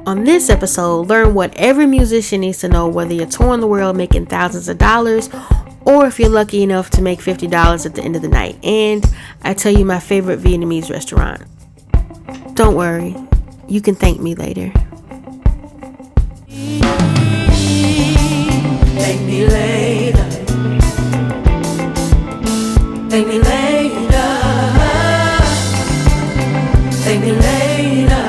On this episode, learn what every musician needs to know, whether you're touring the world making thousands of dollars or if you're lucky enough to make $50 at the end of the night. And I tell you my favorite Vietnamese restaurant. Don't worry, you can thank me later. Thank me later. Thank me later. Thank me later.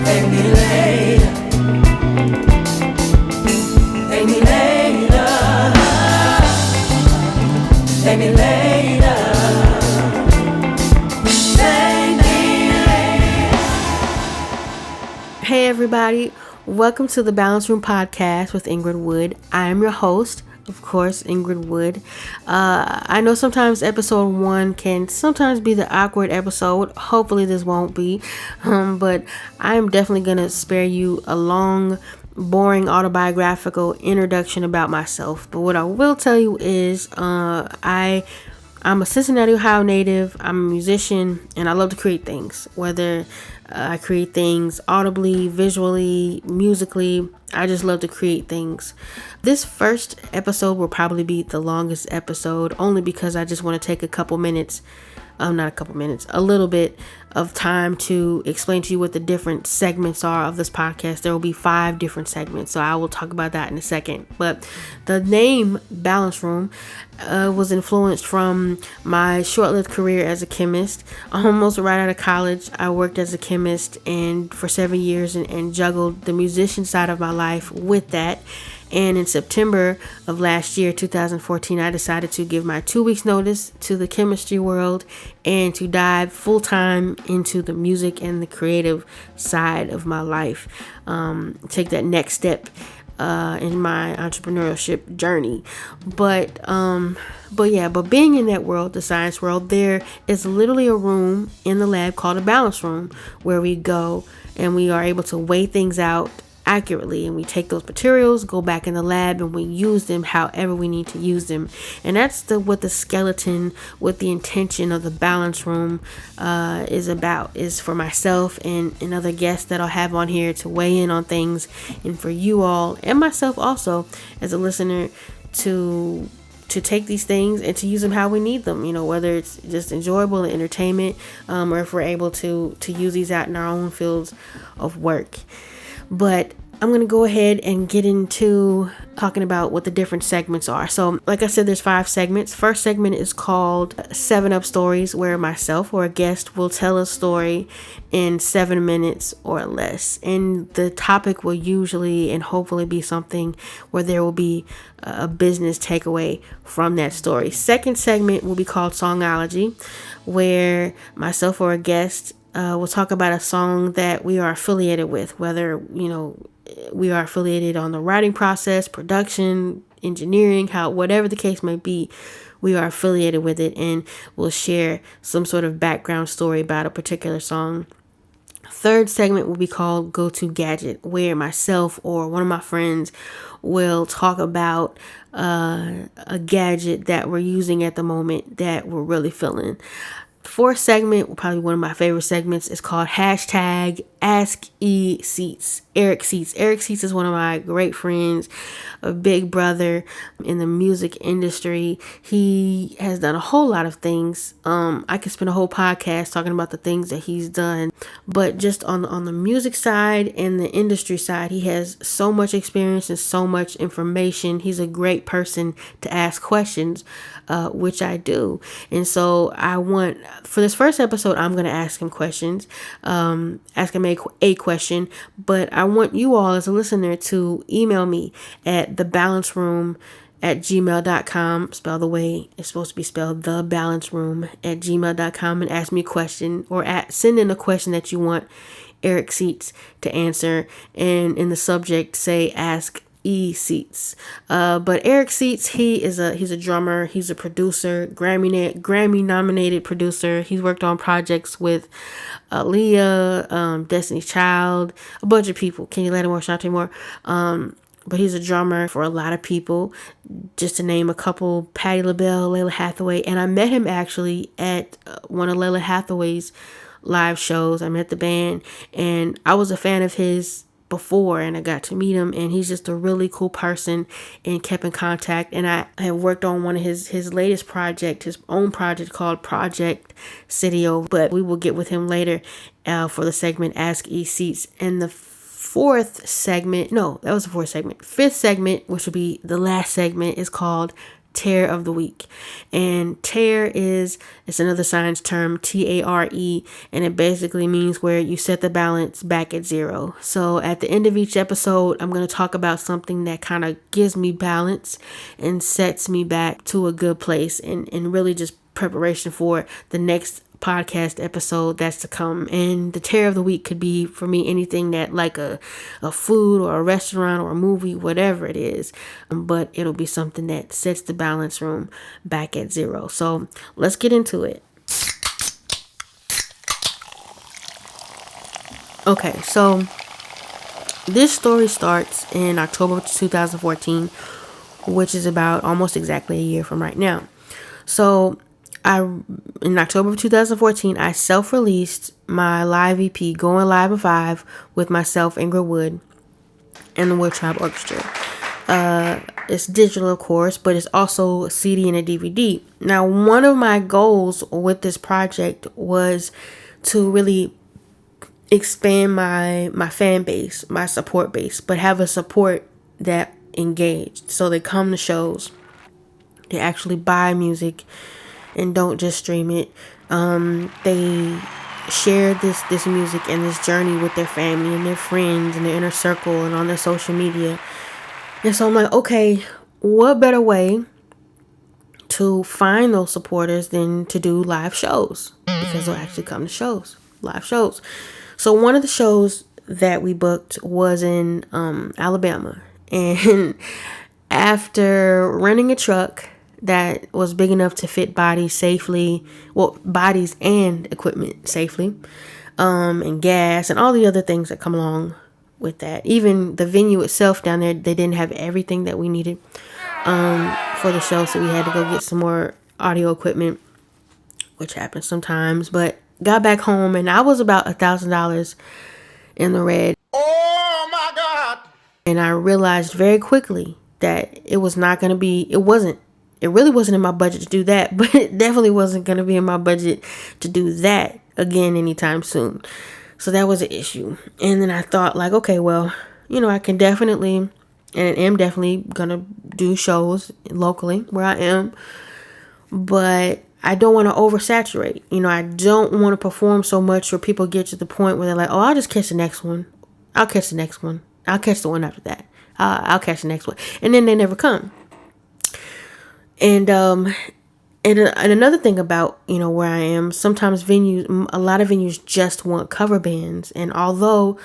Thank me later. Thank me later. Thank me later. Thank me later. Hey everybody, welcome to the Balance Room podcast with Ingrid Woode. I am your host, of course, Ingrid Woode. I know sometimes episode 1 can sometimes be the awkward episode. Hopefully this won't be, but I am definitely going to spare you a long, boring autobiographical introduction about myself. But what I will tell you is I'm a Cincinnati, Ohio native. I'm a musician and I love to create things, whether I create things audibly, visually, musically. I just love to create things. This first episode will probably be the longest episode, only because I just want to take a little bit of time to explain to you what the different segments are of this podcast. There will be 5 different segments, so I will talk about that in a second. But the name Balance Room was influenced from my short-lived career as a chemist. Almost right out of college, I worked as a chemist and for 7 years and juggled the musician side of my life with that. And in September of last year, 2014, I decided to give my 2 weeks notice to the chemistry world and to dive full time into the music and the creative side of my life. Take that next step in my entrepreneurship journey. But being in that world, the science world, there is literally a room in the lab called a balance room where we go and we are able to weigh things out accurately, and we take those materials, go back in the lab, and we use them however we need to use them. And that's what the skeleton, what the intention of the balance room is about, is for myself and other guests that I'll have on here to weigh in on things, and for you all and myself also as a listener to take these things and to use them how we need them, whether it's just enjoyable and entertainment, or if we're able to use these out in our own fields of work. But I'm going to go ahead and get into talking about what the different segments are. So like I said, there's 5 segments. First segment is called 7-Up Stories, where myself or a guest will tell a story in 7 minutes or less. And the topic will usually and hopefully be something where there will be a business takeaway from that story. Second segment will be called Songology, where myself or a guest we'll talk about a song that we are affiliated with, whether, we are affiliated on the writing process, production, engineering, whatever the case may be, we are affiliated with it, and we'll share some sort of background story about a particular song. Third segment will be called Go To Gadget, where myself or one of my friends will talk about a gadget that we're using at the moment that we're really feeling. Fourth segment, probably one of my favorite segments, is called hashtag Ask E Seats. Eric Seats. Eric Seats is one of my great friends, a big brother in the music industry. He has done a whole lot of things. I could spend a whole podcast talking about the things that he's done, but just on the music side and the industry side, he has so much experience and so much information. He's a great person to ask questions, which I do. And so for this first episode, I'm going to ask him questions, ask him a question, but I want you all as a listener to email me at TheBalanceRoom@gmail.com, spell the way it's supposed to be spelled, TheBalanceRoom@gmail.com, and ask me a question or send in a question that you want Eric Seats to answer, and in the subject say Ask E Seats. But Eric Seats, he's a drummer, he's a producer, Grammy nominated producer. He's worked on projects with Aaliyah, Destiny's Child, a bunch of people. Can you let him more? Shantae Moore. but he's a drummer for a lot of people. Just to name a couple: Patti LaBelle, Layla Hathaway. And I met him actually at one of Layla Hathaway's live shows. I met the band, and I was a fan of his before, and I got to meet him, and he's just a really cool person, and kept in contact. And I have worked on one of his latest project, his own project called Project Sidiooo, but we will get with him later for the segment Ask E Seats. And the fifth segment, which will be the last segment, is called Tear of the Week. And tear it's another science term, TARE, and it basically means where you set the balance back at zero. So at the end of each episode, I'm going to talk about something that kind of gives me balance and sets me back to a good place, and really just preparation for the next podcast episode that's to come. And the tear of the week could be, for me, anything that, like a food or a restaurant or a movie, whatever it is, but it'll be something that sets the balance room back at zero. So let's get into it. Okay, so this story starts in October 2014, which is about almost exactly a year from right now. So in October of 2014, I self-released my live EP, Going Live at 5, with myself, Ingrid Woode, and the Wood Tribe Orchestra. It's digital, of course, but it's also a CD and a DVD. Now, one of my goals with this project was to really expand my fan base, my support base, but have a support that engaged. So they come to shows, they actually buy music, and don't just stream it. They share this music and this journey with their family and their friends and their inner circle and on their social media. And so I'm like, okay, what better way to find those supporters than to do live shows? Because they'll actually come to live shows. So one of the shows that we booked was in Alabama. And after renting a truck that was big enough to fit bodies safely, bodies and equipment safely, and gas and all the other things that come along with that. Even the venue itself down there, they didn't have everything that we needed for the show, so we had to go get some more audio equipment, which happens sometimes. But got back home, and I was about $1,000 in the red. Oh my God! And I realized very quickly that it really wasn't in my budget to do that, but it definitely wasn't going to be in my budget to do that again anytime soon. So that was an issue. And then I thought, like, okay, well, I can definitely, and am definitely going to do shows locally where I am, but I don't want to oversaturate. I don't want to perform so much where people get to the point where they're like, oh, I'll just catch the next one. I'll catch the next one. I'll catch the one after that. I'll catch the next one. And then they never come. And another thing about, where I am, sometimes a lot of venues just want cover bands. And although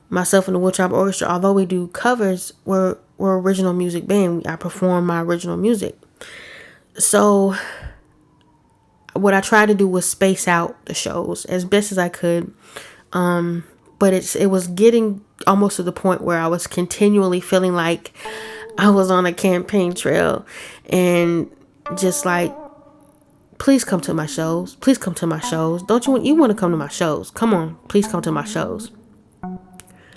myself and the Wood Tribe Orchestra, although we do covers, we're original music band. I perform my original music. So what I tried to do was space out the shows as best as I could. But it was getting almost to the point where I was continually feeling like I was on a campaign trail, and just like, please come to my shows. Please come to my shows. Don't you want to come to my shows? Come on, please come to my shows.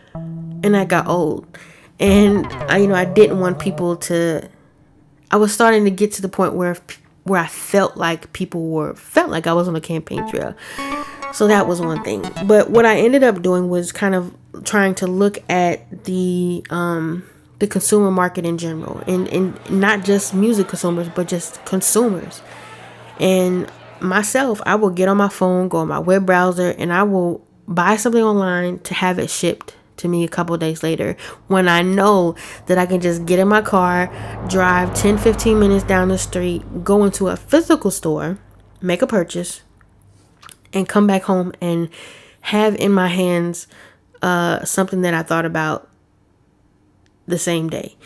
And that got old. And I didn't want people to, I was starting to get to the point where I felt like felt like I was on a campaign trail. So that was one thing. But what I ended up doing was kind of trying to look at the consumer market in general, and not just music consumers, but just consumers. And myself, I will get on my phone, go on my web browser, and I will buy something online to have it shipped to me a couple of days later, when I know that I can just get in my car, drive 10-15 minutes down the street, go into a physical store, make a purchase, and come back home and have in my hands something that I thought about the same day.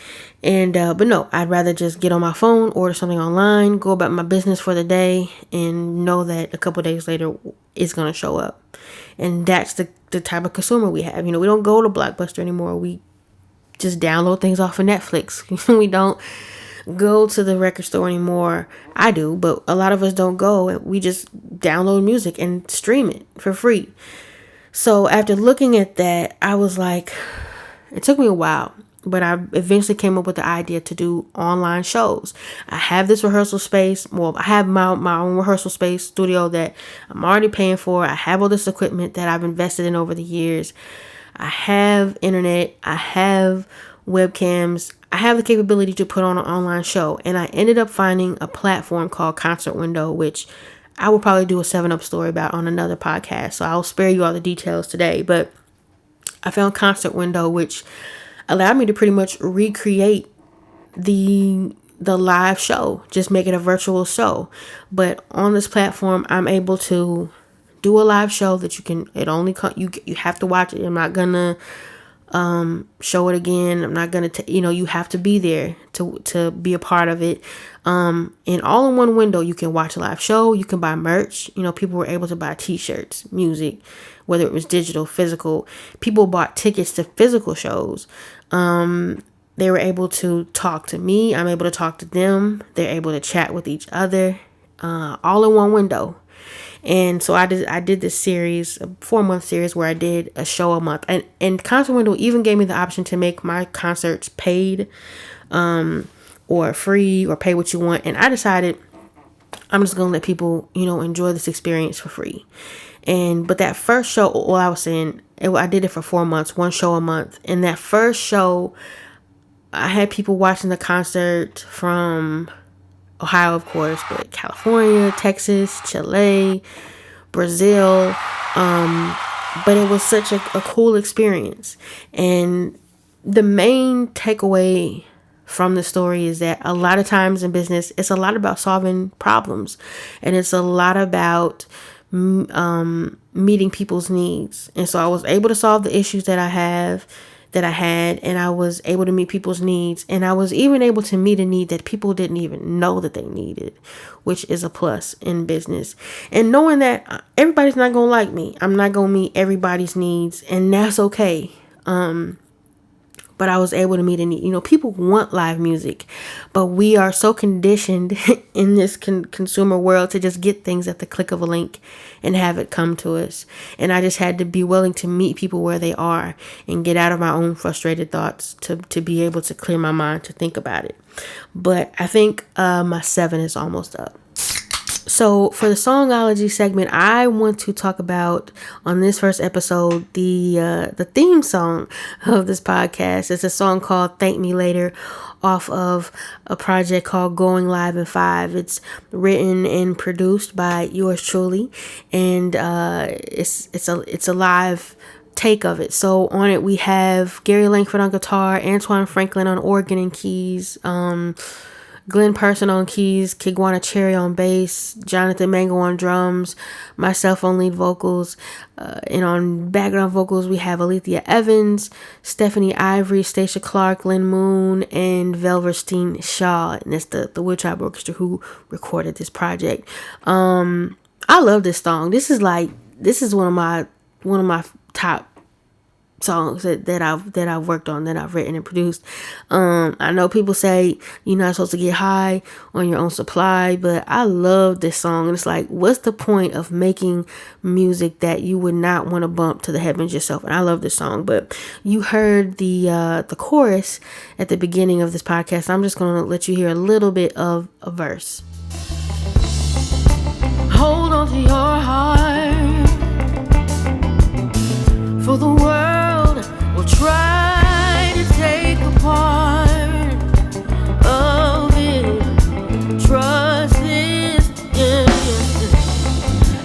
And but no, I'd rather just get on my phone, order something online, go about my business for the day, and know that a couple days later it's going to show up. And that's the type of consumer we have. We don't go to Blockbuster anymore. We just download things off of Netflix. We don't go to the record store anymore. I do, but a lot of us don't go. We just download music and stream it for free. So after looking at that, I was like, it took me a while, but I eventually came up with the idea to do online shows. I have this rehearsal space. Well, I have my own rehearsal space studio that I'm already paying for. I have all this equipment that I've invested in over the years. I have internet. I have webcams. I have the capability to put on an online show. And I ended up finding a platform called Concert Window, which I will probably do a 7-Up story about on another podcast. So I'll spare you all the details today. But I found Concert Window, which allowed me to pretty much recreate the live show, just make it a virtual show. But on this platform, I'm able to do a live show that you have to watch it. I'm not gonna show it again. I'm not gonna you have to be there to be a part of it. And all in one window, you can watch a live show, you can buy merch. People were able to buy t-shirts, music, whether it was digital, physical. People bought tickets to physical shows. They were able to talk to me. I'm able to talk to them. They're able to chat with each other, all in one window. And so I did this series, a 4-month series where I did a show a month. And Concert Window even gave me the option to make my concerts paid, or free, or pay what you want. And I decided I'm just going to let people, enjoy this experience for free. But that first show, I was saying, I did it for 4 months, one show a month. And that first show, I had people watching the concert from Ohio, of course, but California, Texas, Chile, Brazil. But it was such a cool experience. And the main takeaway from the story is that a lot of times in business, it's a lot about solving problems. And it's a lot about meeting people's needs. And so I was able to solve the issues that I had, and I was able to meet people's needs. And I was even able to meet a need that people didn't even know that they needed, which is a plus in business. And knowing that everybody's not going to like me. I'm not going to meet everybody's needs, and that's okay. But I was able to meet a need. People want live music, but we are so conditioned in this consumer world to just get things at the click of a link and have it come to us. And I just had to be willing to meet people where they are and get out of my own frustrated thoughts to be able to clear my mind to think about it. But I think my 7 is almost up. So for the songology segment, I want to talk about, on this first episode, the theme song of this podcast. It's a song called Thank Me Later, off of a project called Going Live in 5. It's written and produced by yours truly, and it's a live take of it. So on it we have Gary Langford on guitar, Antoine Franklin on organ and keys, Glenn Person on keys, Kigwana Cherry on bass, Jonathan Mango on drums, myself on lead vocals, and on background vocals we have Alethea Evans, Stephanie Ivory, Stacia Clark, Lynn Moon, and Velverstein Shaw. And it's the Wood Tribe Orchestra who recorded this project. I love this song. This is one of my top songs that I've worked on, that I've written and produced. I know people say you're not supposed to get high on your own supply, but I love this song. And it's like, what's the point of making music that you would not want to bump to the heavens yourself? And I love this song. But you heard the chorus at the beginning of this podcast. I'm just going to let you hear a little bit of a verse. Hold on to your heart, for the world will try to take a part of it. Trust this,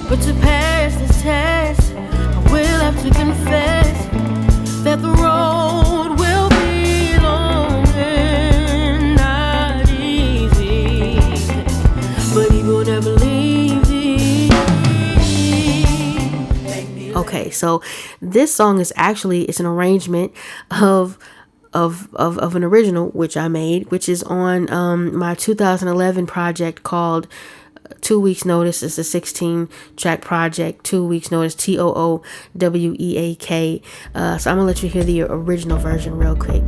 but to pass this test, I will have to confess that the road will be long and not easy, but he will never leave thee. Okay, so this song is actually, it's an arrangement of an original which I made, which is on my 2011 project called 2 Weeks Notice. It's a 16-track project, 2 Weeks Notice, TOOWEAK. So I'm gonna let you hear the original version real quick.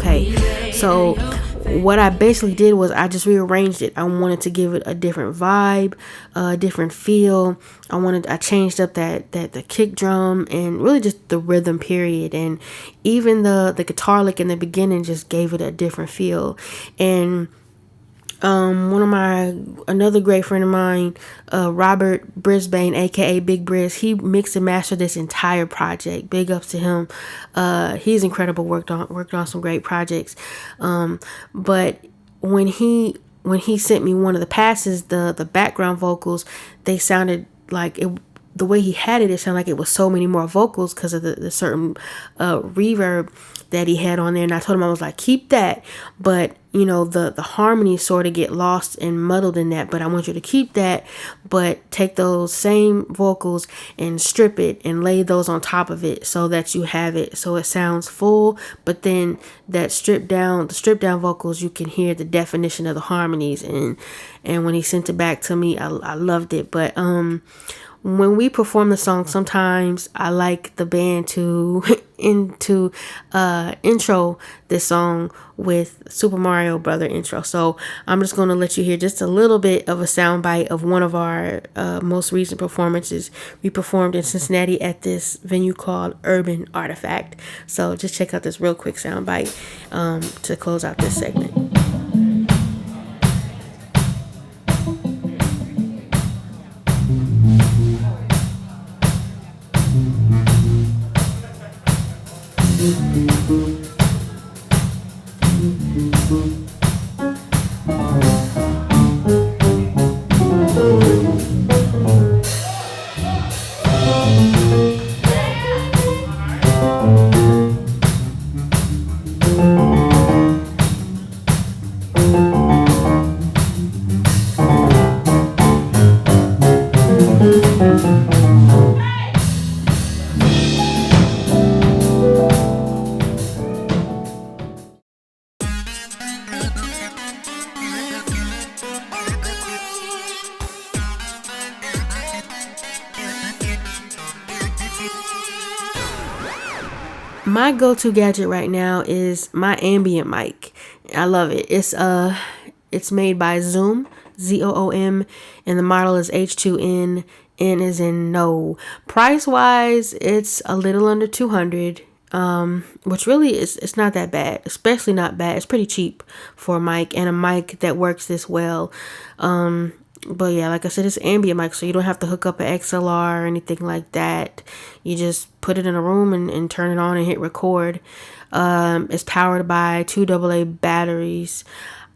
Okay, so what I basically did was I just rearranged it. I wanted to give it a different vibe, a different feel. I changed up the kick drum and really just the rhythm period, and even the guitar lick in the beginning just gave it a different feel. And another great friend of mine, Robert Brisbane, aka Big Briz, he mixed and mastered this entire project. Big ups to him. He's incredible. Worked on some great projects. But when he sent me one of the passes, the background vocals, they sounded like it. The way he had it sounded like it was so many more vocals because of the certain reverb that he had on there. And I told him, I was like, keep that, but the harmonies sort of get lost and muddled in that, but I want you to keep that, but take those same vocals and strip it and lay those on top of it so that you have it so it sounds full, but then the stripped down vocals, you can hear the definition of the harmonies. And when he sent it back to me, I loved it. But when we perform the song, sometimes I like the band to intro this song with Super Mario Brother intro. So I'm just going to let you hear just a little bit of a soundbite of one of our most recent performances. We performed in Cincinnati at this venue called Urban Artifact. So just check out this real quick soundbite to close out this segment. My go-to gadget right now is my ambient mic. I love it. It's made by Zoom, Zoom, and the model is H2N. N is in no. Price wise, it's a little under $200. Which really it's not that bad, especially not bad. It's pretty cheap for a mic and a mic that works this well. But yeah, like I said, it's ambient mic, so you don't have to hook up an XLR or anything like that. You just put it in a room and turn it on and hit record. It's powered by 2 AA batteries.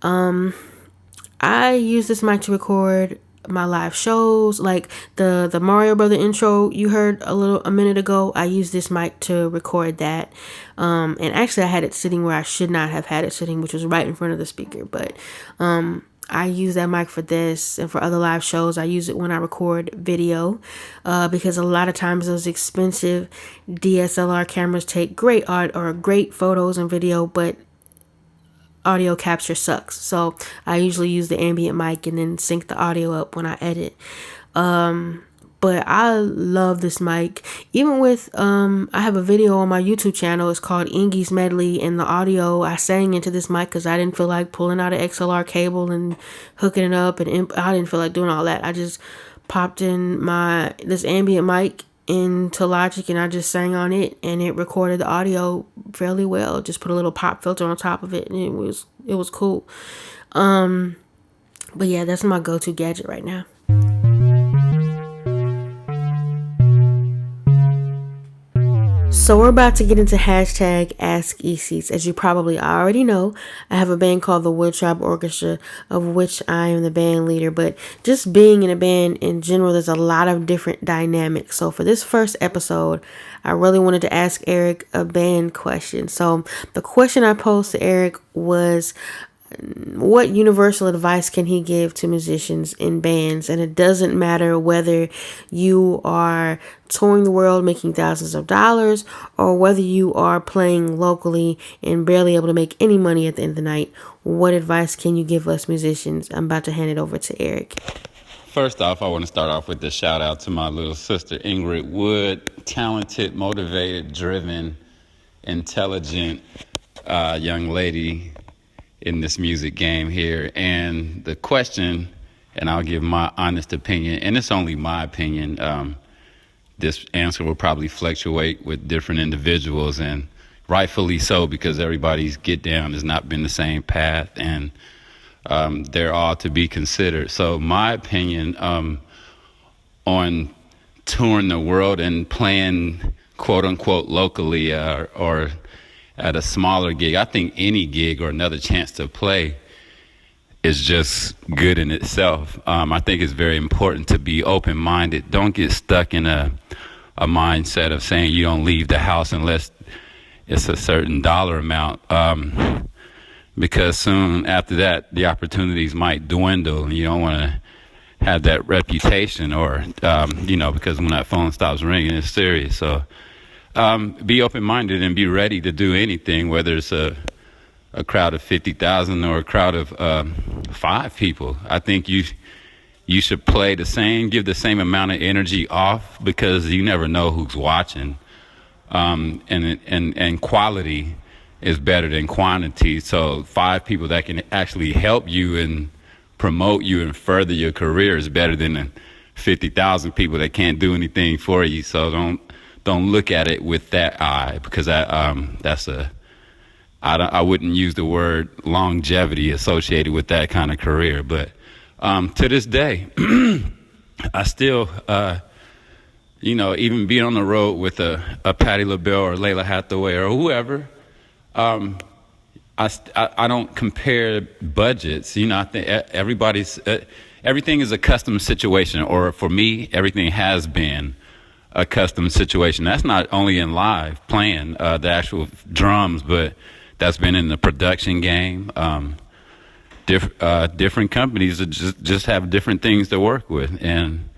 I use this mic to record my live shows, like the Mario Brother intro you heard a minute ago. I use this mic to record that. And actually I had it sitting where I should not have had it sitting, which was right in front of the speaker. But I use that mic for this and for other live shows. I use it when I record video, because a lot of times those expensive DSLR cameras take great art or great photos and video, but audio capture sucks. So I usually use the ambient mic and then sync the audio up when I edit. But I love this mic. Even with, I have a video on my YouTube channel. It's called Ingie's Medley. And the audio, I sang into this mic because I didn't feel like pulling out an XLR cable and hooking it up. And I didn't feel like doing all that. I just popped in this ambient mic into Logic and I just sang on it. And it recorded the audio fairly well. Just put a little pop filter on top of it. And it was cool. But yeah, that's my go-to gadget right now. So we're about to get into hashtag Ask E-Seats. As you probably already know, I have a band called the Wood Tribe Orchestra, of which I am the band leader. But just being in a band in general, there's a lot of different dynamics. So for this first episode, I really wanted to ask Eric a band question. So the question I posed to Eric was, what universal advice can he give to musicians in bands? And it doesn't matter whether you are touring the world making thousands of dollars or whether you are playing locally and barely able to make any money at the end of the night. What advice can you give us musicians? I'm about to hand it over to Eric. First off, I want to start off with a shout out to my little sister, Ingrid Woode. Talented, motivated, driven, intelligent, young lady in this music game here. And the question, and I'll give my honest opinion, and it's only my opinion. This answer will probably fluctuate with different individuals, and rightfully so, because everybody's get down has not been the same path, and they're all to be considered. So my opinion on touring the world and playing quote unquote locally or at a smaller gig, I think any gig or another chance to play is just good in itself. I think it's very important to be open-minded. Don't get stuck in a mindset of saying you don't leave the house unless it's a certain dollar amount, because soon after that, the opportunities might dwindle, and you don't want to have that reputation or, because when that phone stops ringing, it's serious. So be open-minded and be ready to do anything, whether it's a crowd of 50,000 or a crowd of 5 people. I think you should play the same, give the same amount of energy off, because you never know who's watching. And quality is better than quantity. So 5 people that can actually help you and promote you and further your career is better than the 50,000 people that can't do anything for you. So don't look at it with that eye, because I wouldn't use the word longevity associated with that kind of career. But to this day, I still, even being on the road with a Patti LaBelle or Layla Hathaway or whoever, I don't compare budgets. I think everything is a custom situation, or for me, everything has been a custom situation. That's not only in live playing the actual drums, but that's been in the production game. Different companies that just have different things to work with, and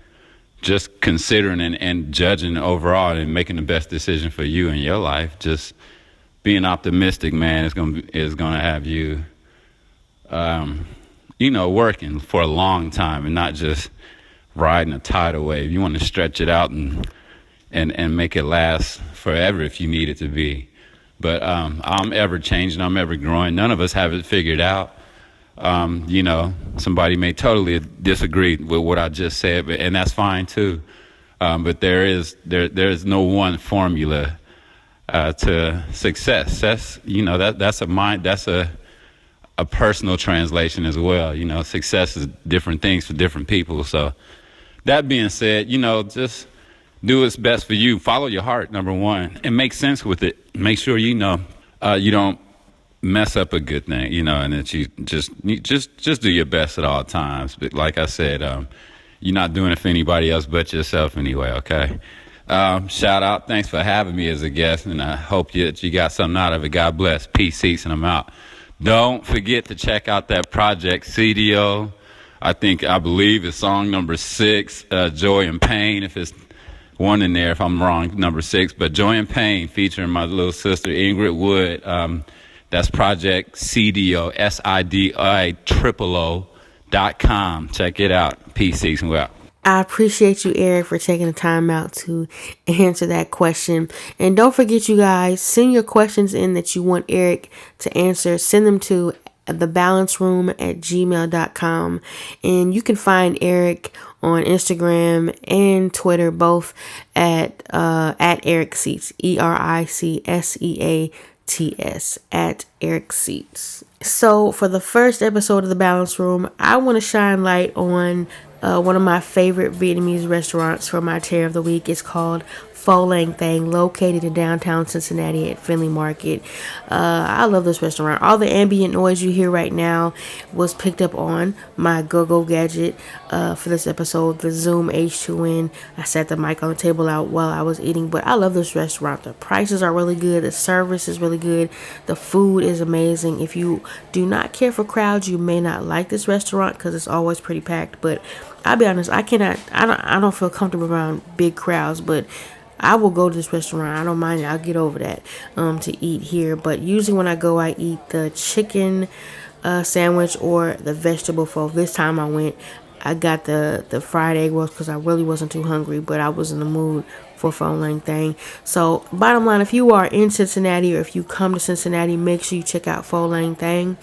just considering and judging overall and making the best decision for you in your life. Just being optimistic, man, is gonna have you, working for a long time and not just riding a tidal wave. You want to stretch it out and make it last forever if you need it to be. But I'm ever changing, I'm ever growing. None of us have it figured out. Somebody may totally disagree with what I just said, and that's fine too. But there is no one formula to success. That's a personal translation as well. Success is different things for different people. So that being said, just do what's best for you. Follow your heart, number one, and make sense with it. Make sure you don't mess up a good thing, and that you just do your best at all times. But like I said, you're not doing it for anybody else but yourself anyway. Okay. Shout out. Thanks for having me as a guest, and I hope that you got something out of it. God bless. Peace, cease, and I'm out. Don't forget to check out that Project Sidiooo. I believe it's song number 6, Joy and Pain. If it's one in there, if I'm wrong, number 6, but Joy and Pain, featuring my little sister Ingrid Woode. That's Project Sidiooo, SIDIOO.com. Check it out. Peace, cease, and we're out. I appreciate you, Eric, for taking the time out to answer that question. And don't forget, you guys, send your questions in that you want Eric to answer. Send them to TheBalanceRoom@gmail.com. And you can find Eric on Instagram and Twitter, both at Eric Seats, ERICSEATS, at Eric Seats. So for the first episode of The Balance Room, I want to shine light on one of my favorite Vietnamese restaurants for my Tear of the Week. It's called Pho Lang Thang, located in downtown Cincinnati at Finley Market. I love this restaurant. All the ambient noise you hear right now was picked up on my go-go gadget for this episode, the Zoom H2N. I set the mic on the table out while I was eating, but I love this restaurant. The prices are really good. The service is really good. The food is amazing. If you do not care for crowds, you may not like this restaurant because it's always pretty packed, but I'll be honest, I don't feel comfortable around big crowds, but I will go to this restaurant. I don't mind it. I'll get over that to eat here. But usually when I go, I eat the chicken sandwich or the vegetable pho. This time I went I got the fried egg rolls because I really wasn't too hungry, but I was in the mood for Pho Lang Thang. So bottom line, if you are in Cincinnati or if you come to Cincinnati, make sure you check out Pho Lang Thang.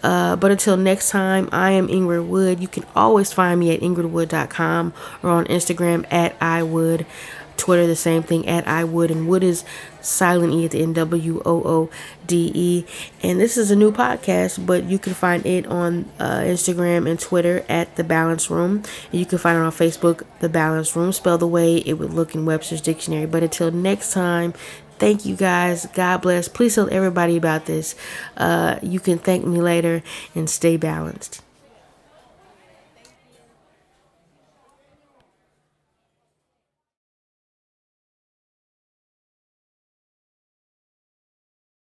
But until next time, I am Ingrid Woode. You can always find me at ingridwoode.com or on Instagram at iWoode. Twitter, the same thing, at iWoode, and Wood is silent E at the end, WOODE. And this is a new podcast, but you can find it on Instagram and Twitter at TheBalanceRoom. And you can find it on Facebook, The Balance Room, spelled the way it would look in Webster's Dictionary. But until next time, thank you guys. God bless. Please tell everybody about this. You can thank me later and stay balanced.